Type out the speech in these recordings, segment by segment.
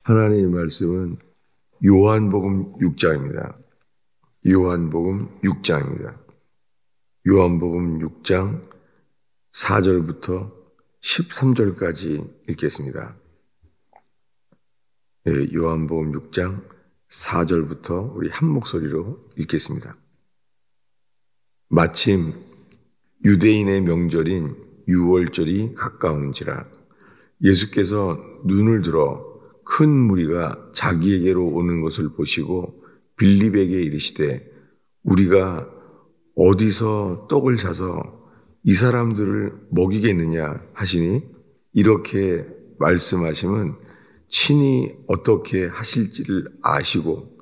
하나님의 말씀은 요한복음 6장입니다. 요한복음 6장입니다. 요한복음 6장 4절부터 13절까지 읽겠습니다. 요한복음 6장 4절부터 우리 한 목소리로 읽겠습니다. 마침 유대인의 명절인 유월절이 가까운지라 예수께서 눈을 들어 큰 무리가 자기에게로 오는 것을 보시고 빌립에게 이르시되 우리가 어디서 떡을 사서 이 사람들을 먹이겠느냐 하시니 이렇게 말씀하심은 친히 어떻게 하실지를 아시고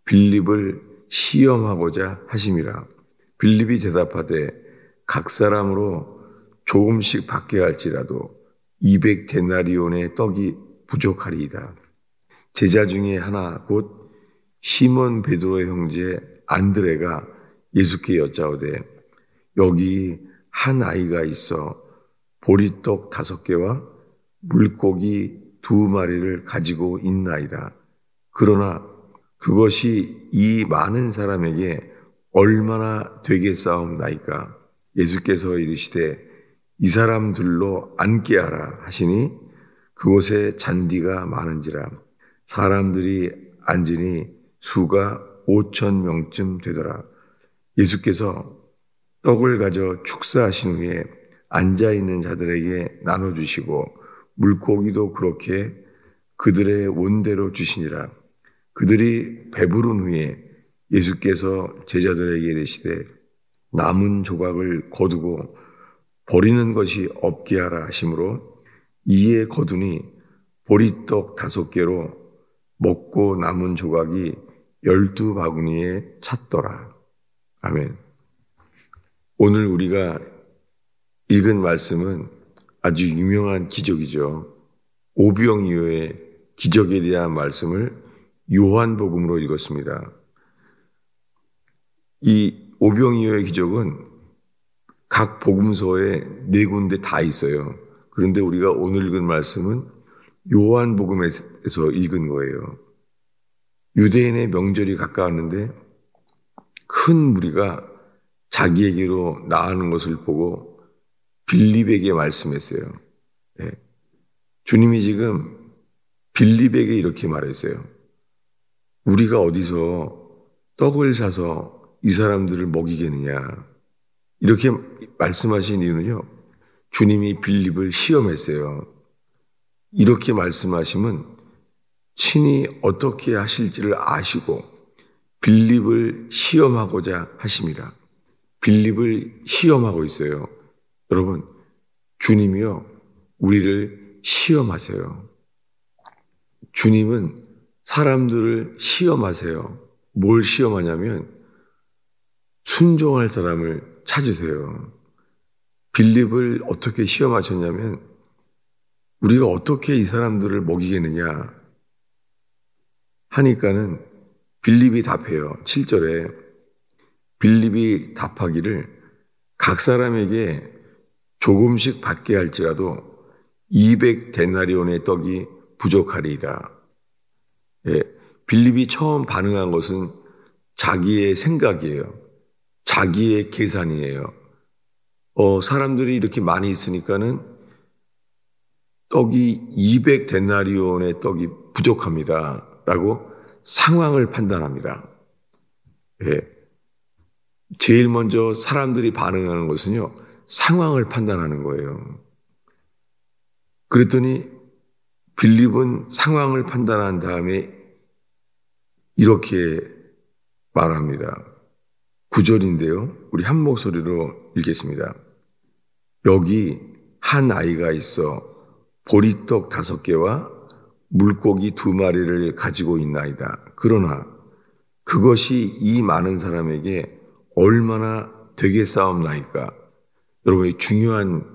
빌립을 시험하고자 하심이라. 빌립이 대답하되 각 사람으로 조금씩 받게 할지라도 200데나리온의 떡이 부족하리이다. 제자 중에 하나 곧 시몬 베드로의 형제 안드레가 예수께 여짜오되 여기 한 아이가 있어 보리떡 5개와 물고기 2마리를 가지고 있나이다. 그러나 그것이 이 많은 사람에게 얼마나 되겠사옵나이까. 예수께서 이르시되 이 사람들로 앉게 하라 하시니 그곳에 잔디가 많은지라 사람들이 앉으니 수가 5,000명쯤 되더라. 예수께서 떡을 가져 축사하신 후에 앉아있는 자들에게 나눠주시고 물고기도 그렇게 그들의 원대로 주시니라. 그들이 배부른 후에 예수께서 제자들에게 이르시되 남은 조각을 거두고 버리는 것이 없게 하라 하시므로 이에 거두니 보리떡 5개로 먹고 남은 조각이 12바구니에 찼더라. 아멘. 오늘 우리가 읽은 말씀은 아주 유명한 기적이죠. 오병이어의 기적에 대한 말씀을 요한복음으로 읽었습니다. 이 오병이어의 기적은 각 복음서에 4군데 다 있어요. 그런데 우리가 오늘 읽은 말씀은 요한복음에서 읽은 거예요. 유대인의 명절이 가까웠는데 큰 무리가 자기에게로 나아가는 것을 보고 빌립에게 말씀했어요. 네. 주님이 지금 빌립에게 이렇게 말했어요. 우리가 어디서 떡을 사서 이 사람들을 먹이겠느냐. 이렇게 말씀하신 이유는요. 주님이 빌립을 시험했어요. 이렇게 말씀하시면 친히 어떻게 하실지를 아시고 빌립을 시험하고자 하심이라. 빌립을 시험하고 있어요. 여러분, 주님이요, 우리를 시험하세요. 주님은 사람들을 시험하세요. 뭘 시험하냐면 순종할 사람을 찾으세요. 빌립을 어떻게 시험하셨냐면 우리가 어떻게 이 사람들을 먹이겠느냐 하니까는 빌립이 답해요. 7절에 빌립이 답하기를 각 사람에게 조금씩 받게 할지라도 200데나리온의 떡이 부족하리이다. 예, 빌립이 처음 반응한 것은 자기의 생각이에요. 자기의 계산이에요. 사람들이 이렇게 많이 있으니까는 떡이 200데나리온의 떡이 부족합니다. 라고 상황을 판단합니다. 예. 제일 먼저 사람들이 반응하는 것은요, 상황을 판단하는 거예요. 그랬더니 빌립은 상황을 판단한 다음에 이렇게 말합니다. 9절인데요. 우리 한 목소리로 읽겠습니다. 여기 한 아이가 있어 보리떡 5개와 물고기 2마리를 가지고 있나이다. 그러나 그것이 이 많은 사람에게 얼마나 되겠사옵나이까. 여러분, 중요한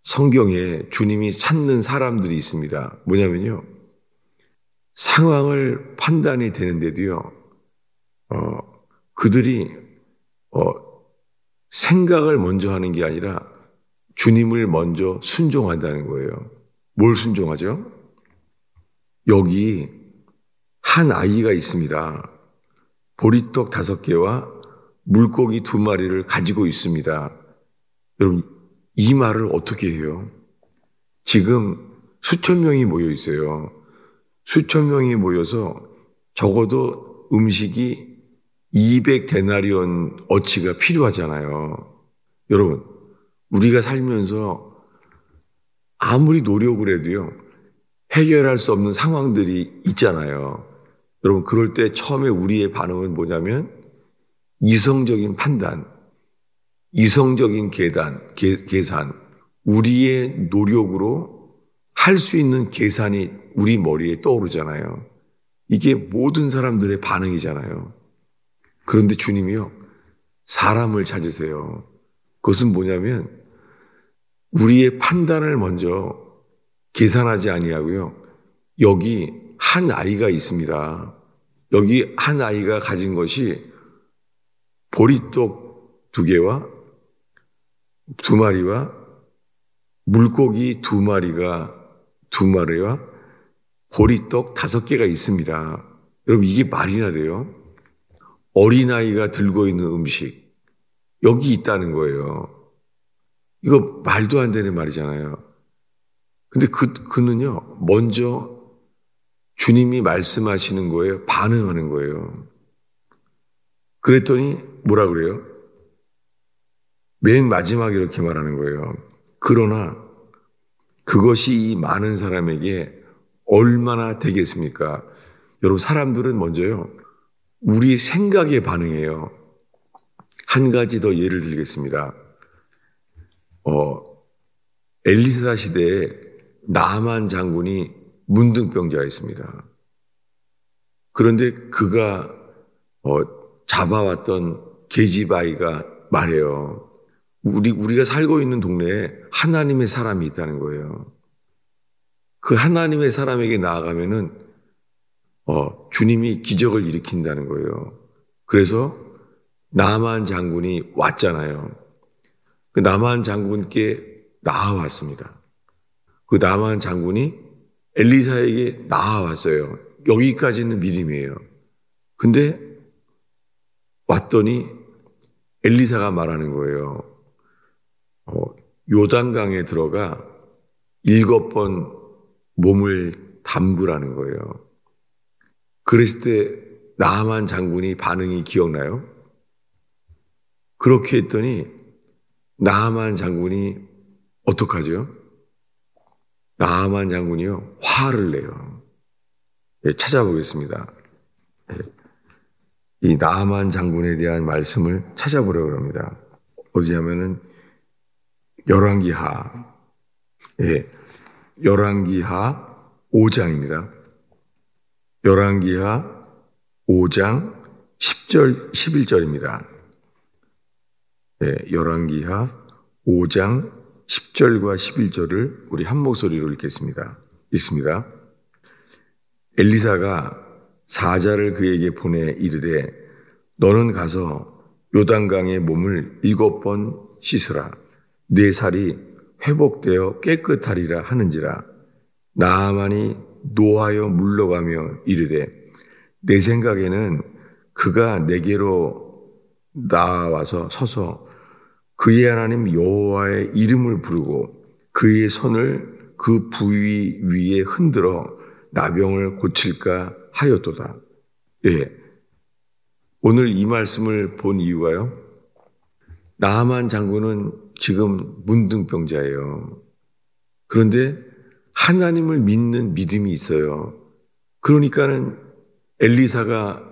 성경에 주님이 찾는 사람들이 있습니다. 뭐냐면요. 상황을 판단이 되는데도요. 그들이 생각을 먼저 하는 게 아니라 주님을 먼저 순종한다는 거예요. 뭘 순종하죠? 여기 한 아이가 있습니다. 보리떡 5개와 물고기 2마리를 가지고 있습니다. 여러분, 이 말을 어떻게 해요? 지금 수천 명이 모여 있어요. 수천 명이 모여서 적어도 음식이 200데나리온 어치가 필요하잖아요. 여러분, 우리가 살면서 아무리 노력을 해도요, 해결할 수 없는 상황들이 있잖아요. 여러분, 그럴 때 처음에 우리의 반응은 뭐냐면 이성적인 판단, 이성적인 계산, 우리의 노력으로 할 수 있는 계산이 우리 머리에 떠오르잖아요. 이게 모든 사람들의 반응이잖아요. 그런데 주님이요, 사람을 찾으세요. 그것은 뭐냐면 우리의 판단을 먼저 계산하지 아니하고요, 여기 한 아이가 있습니다. 여기 한 아이가 가진 것이 보리떡 2개와 2마리와 물고기 2마리와 보리떡 5개가 있습니다. 여러분, 이게 말이나 돼요? 어린아이가 들고 있는 음식, 여기 있다는 거예요. 이거 말도 안 되는 말이잖아요. 근데 그는요, 먼저 주님이 말씀하시는 거에 반응하는 거예요. 그랬더니 뭐라 그래요? 맨 마지막에 이렇게 말하는 거예요. 그러나 그것이 이 많은 사람에게 얼마나 되겠습니까? 여러분, 사람들은 먼저요, 우리 생각에 반응해요. 한 가지 더 예를 들겠습니다. 엘리사 시대에 나아만 장군이 문둥병자였습니다. 그런데 그가 잡아왔던 계집아이가 말해요. 우리가 살고 있는 동네에 하나님의 사람이 있다는 거예요. 그 하나님의 사람에게 나아가면은 주님이 기적을 일으킨다는 거예요. 그래서 나아만 장군이 왔잖아요. 그 나아만 장군께 나아왔습니다. 그 나아만 장군이 엘리사에게 나아왔어요. 여기까지는 믿음이에요. 근데 왔더니 엘리사가 말하는 거예요. 요단강에 들어가 7번 몸을 담그라는 거예요. 그랬을 때 나아만 장군이 반응이 기억나요? 그렇게 했더니 나아만 장군이 어떡하죠? 나아만 장군이요, 화를 내요. 찾아보겠습니다. 이 나아만 장군에 대한 말씀을 찾아보려고 합니다. 어디냐면은 열왕기하 5장입니다. 열왕기하 5장 10절 11절입니다. 열왕기하 5장 10절과 11절을 우리 한 목소리로 읽겠습니다. 읽습니다. 엘리사가 사자를 그에게 보내 이르되 너는 가서 요단강에 몸을 7번 씻으라. 네 살이 회복되어 깨끗하리라 하는지라. 나아만이 노하여 물러가며 이르되 내 생각에는 그가 내게로 나와서 서서 그의 하나님 여호와의 이름을 부르고 그의 손을 그 부위 위에 흔들어 나병을 고칠까 하였도다. 오늘 이 말씀을 본 이유가요, 나아만 장군은 지금 문둥병자예요. 그런데 하나님을 믿는 믿음이 있어요. 그러니까는 엘리사가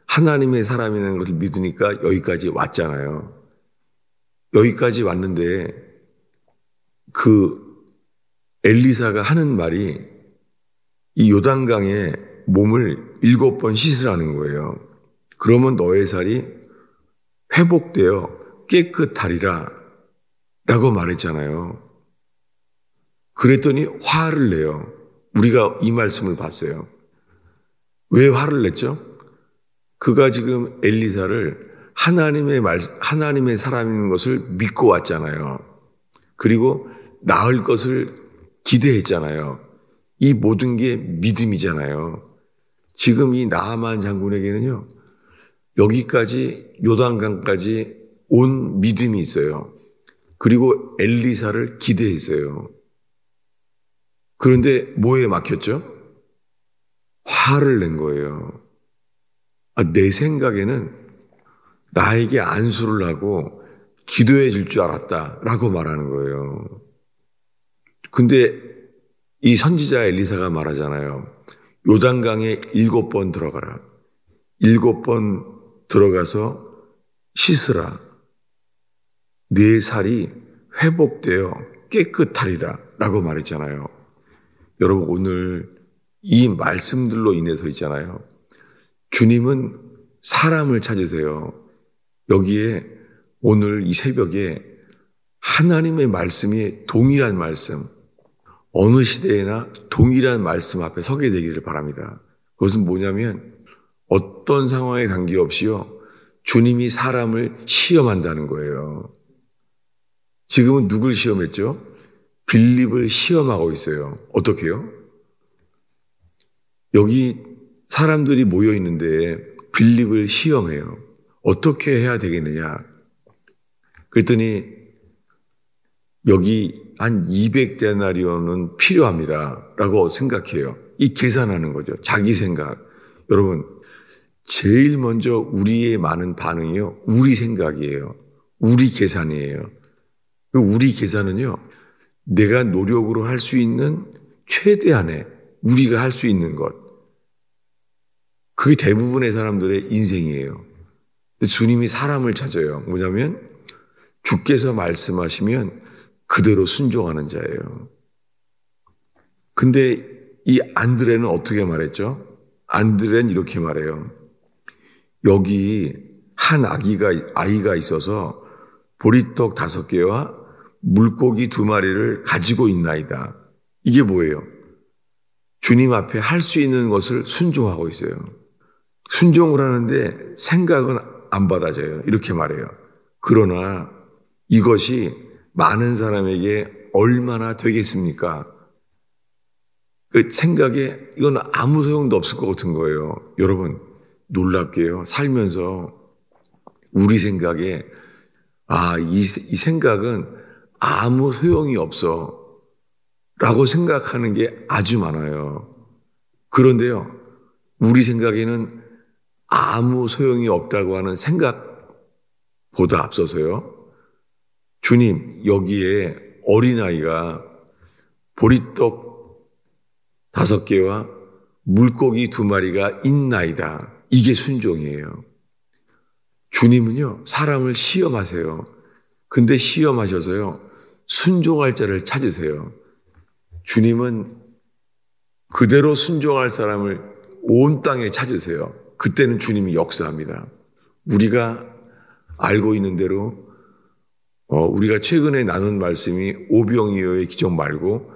하나님의 사람이라는 것을 믿으니까 여기까지 왔잖아요. 여기까지 왔는데 그 엘리사가 하는 말이 이 요단강에 몸을 7번 씻으라는 거예요. 그러면 너의 살이 회복되어 깨끗하리라 라고 말했잖아요. 그랬더니 화를 내요. 우리가 이 말씀을 봤어요. 왜 화를 냈죠? 그가 지금 엘리사를 하나님의 사람인 것을 믿고 왔잖아요. 그리고 나을 것을 기대했잖아요. 이 모든 게 믿음이잖아요. 지금 이 나아만 장군에게는요, 여기까지 요단강까지 온 믿음이 있어요. 그리고 엘리사를 기대했어요. 그런데 뭐에 막혔죠? 화를 낸 거예요. 내 생각에는 나에게 안수를 하고 기도해 줄 줄 알았다라고 말하는 거예요. 근데 이 선지자 엘리사가 말하잖아요. 요단강에 7번 들어가라. 7번 들어가서 씻으라. 네 살이 회복되어 깨끗하리라 라고 말했잖아요. 여러분, 오늘 이 말씀들로 인해서 있잖아요. 주님은 사람을 찾으세요. 여기에 오늘 이 새벽에 하나님의 말씀이 동일한 말씀, 어느 시대에나 동일한 말씀 앞에 서게 되기를 바랍니다. 그것은 뭐냐면 어떤 상황에 관계없이요, 주님이 사람을 시험한다는 거예요. 지금은 누굴 시험했죠? 빌립을 시험하고 있어요. 어떻게요? 여기 사람들이 모여 있는데 빌립을 시험해요. 어떻게 해야 되겠느냐? 그랬더니 여기 한 200데나리온은 필요합니다 라고 생각해요. 이 계산하는 거죠. 자기 생각. 여러분, 제일 먼저 우리의 많은 반응이요, 우리 생각이에요. 우리 계산이에요. 우리 계산은요, 내가 노력으로 할 수 있는 최대한의 우리가 할 수 있는 것. 그게 대부분의 사람들의 인생이에요. 근데 주님이 사람을 찾아요. 뭐냐면 주께서 말씀하시면 그대로 순종하는 자예요. 근데 이 안드레는 어떻게 말했죠? 안드레는 이렇게 말해요. 여기 한 아이가 있어서 보리떡 5개와 물고기 2마리를 가지고 있나이다. 이게 뭐예요? 주님 앞에 할 수 있는 것을 순종하고 있어요. 순종을 하는데 생각은 안 받아져요. 이렇게 말해요. 그러나 이것이 많은 사람에게 얼마나 되겠습니까? 그 생각에 이건 아무 소용도 없을 것 같은 거예요. 여러분, 놀랍게요. 살면서 우리 생각에 이 생각은 아무 소용이 없어 라고 생각하는 게 아주 많아요. 그런데요, 우리 생각에는 아무 소용이 없다고 하는 생각보다 앞서서요, 주님, 여기에 어린아이가 보리떡 5개와 물고기 2마리가 있나이다. 이게 순종이에요. 주님은요, 사람을 시험하세요. 근데 시험하셔서요, 순종할 자를 찾으세요. 주님은 그대로 순종할 사람을 온 땅에 찾으세요. 그때는 주님이 역사합니다. 우리가 알고 있는 대로 우리가 최근에 나눈 말씀이 오병이어의 기적 말고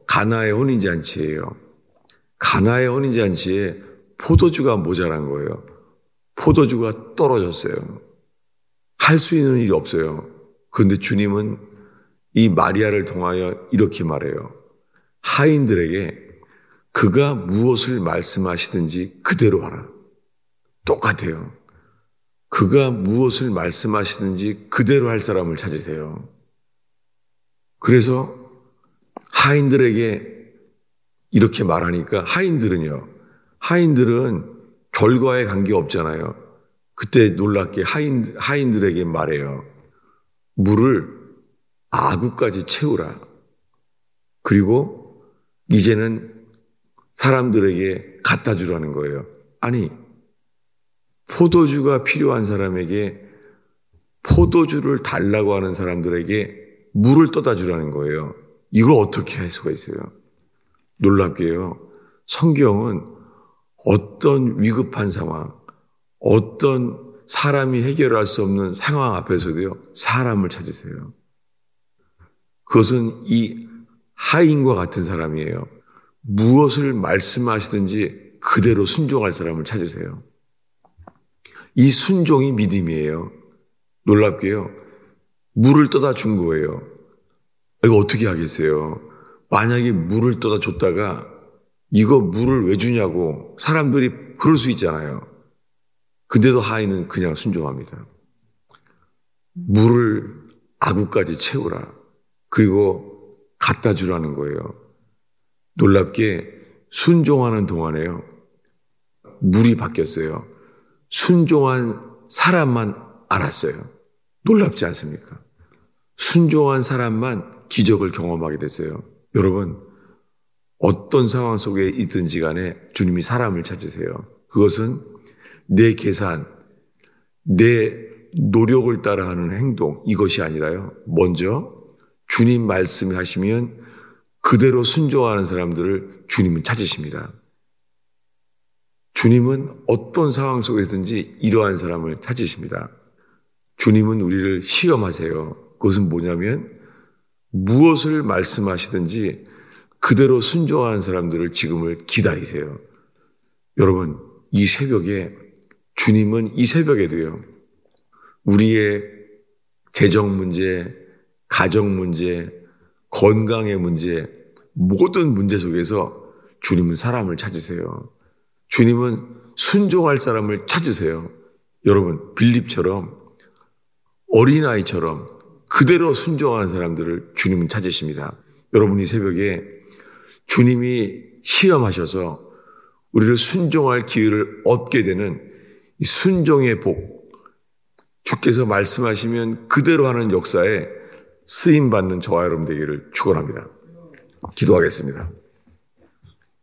가나의 혼인잔치예요. 가나의 혼인잔치에 포도주가 모자란 거예요. 포도주가 떨어졌어요. 할 수 있는 일이 없어요. 그런데 주님은 이 마리아를 통하여 이렇게 말해요. 하인들에게 그가 무엇을 말씀하시든지 그대로 하라. 똑같아요. 그가 무엇을 말씀하시든지 그대로 할 사람을 찾으세요. 그래서 하인들에게 이렇게 말하니까 하인들은 결과에 관계없잖아요. 그때 놀랍게 하인들에게 말해요. 물을 아구까지 채우라. 그리고 이제는 사람들에게 갖다 주라는 거예요. 아니, 포도주가 필요한 사람에게 포도주를 달라고 하는 사람들에게 물을 떠다 주라는 거예요. 이걸 어떻게 할 수가 있어요? 놀랍게요. 성경은 어떤 위급한 상황, 어떤 사람이 해결할 수 없는 상황 앞에서도요, 사람을 찾으세요. 그것은 이 하인과 같은 사람이에요. 무엇을 말씀하시든지 그대로 순종할 사람을 찾으세요. 이 순종이 믿음이에요. 놀랍게요. 물을 떠다 준 거예요. 이거 어떻게 하겠어요? 만약에 물을 떠다 줬다가 이거 물을 왜 주냐고 사람들이 그럴 수 있잖아요. 근데도 하인은 그냥 순종합니다. 물을 아구까지 채우라. 그리고 갖다 주라는 거예요. 놀랍게 순종하는 동안에요. 물이 바뀌었어요. 순종한 사람만 알았어요. 놀랍지 않습니까? 순종한 사람만 기적을 경험하게 됐어요. 여러분, 어떤 상황 속에 있든지 간에 주님이 사람을 찾으세요. 그것은 내 계산, 내 노력을 따라하는 행동, 이것이 아니라요. 먼저 주님 말씀이 하시면 그대로 순종하는 사람들을 주님은 찾으십니다. 주님은 어떤 상황 속에서든지 이러한 사람을 찾으십니다. 주님은 우리를 시험하세요. 그것은 뭐냐면 무엇을 말씀하시든지 그대로 순종하는 사람들을 지금을 기다리세요. 여러분, 이 새벽에 주님은 이 새벽에도요. 우리의 재정 문제, 가정 문제, 건강의 문제, 모든 문제 속에서 주님은 사람을 찾으세요. 주님은 순종할 사람을 찾으세요. 여러분, 빌립처럼 어린아이처럼 그대로 순종하는 사람들을 주님은 찾으십니다. 여러분이 새벽에 주님이 시험하셔서 우리를 순종할 기회를 얻게 되는 이 순종의 복, 주께서 말씀하시면 그대로 하는 역사에 쓰임받는 저와 여러분 되기를 축원합니다. 기도하겠습니다.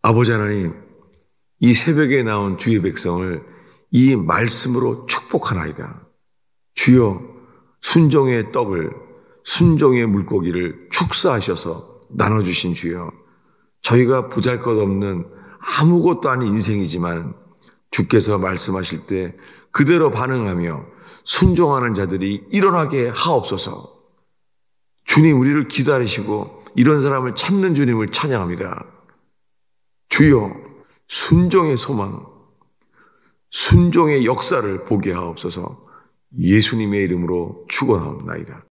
아버지 하나님, 이 새벽에 나온 주의 백성을 이 말씀으로 축복하나이다. 주여, 순종의 떡을, 순종의 물고기를 축사하셔서 나눠주신 주여, 저희가 보잘것없는 아무것도 아닌 인생이지만 주께서 말씀하실 때 그대로 반응하며 순종하는 자들이 일어나게 하옵소서. 주님, 우리를 기다리시고 이런 사람을 찾는 주님을 찬양합니다. 주여, 순종의 소망, 순종의 역사를 보게 하옵소서. 예수님의 이름으로 축원하옵나이다.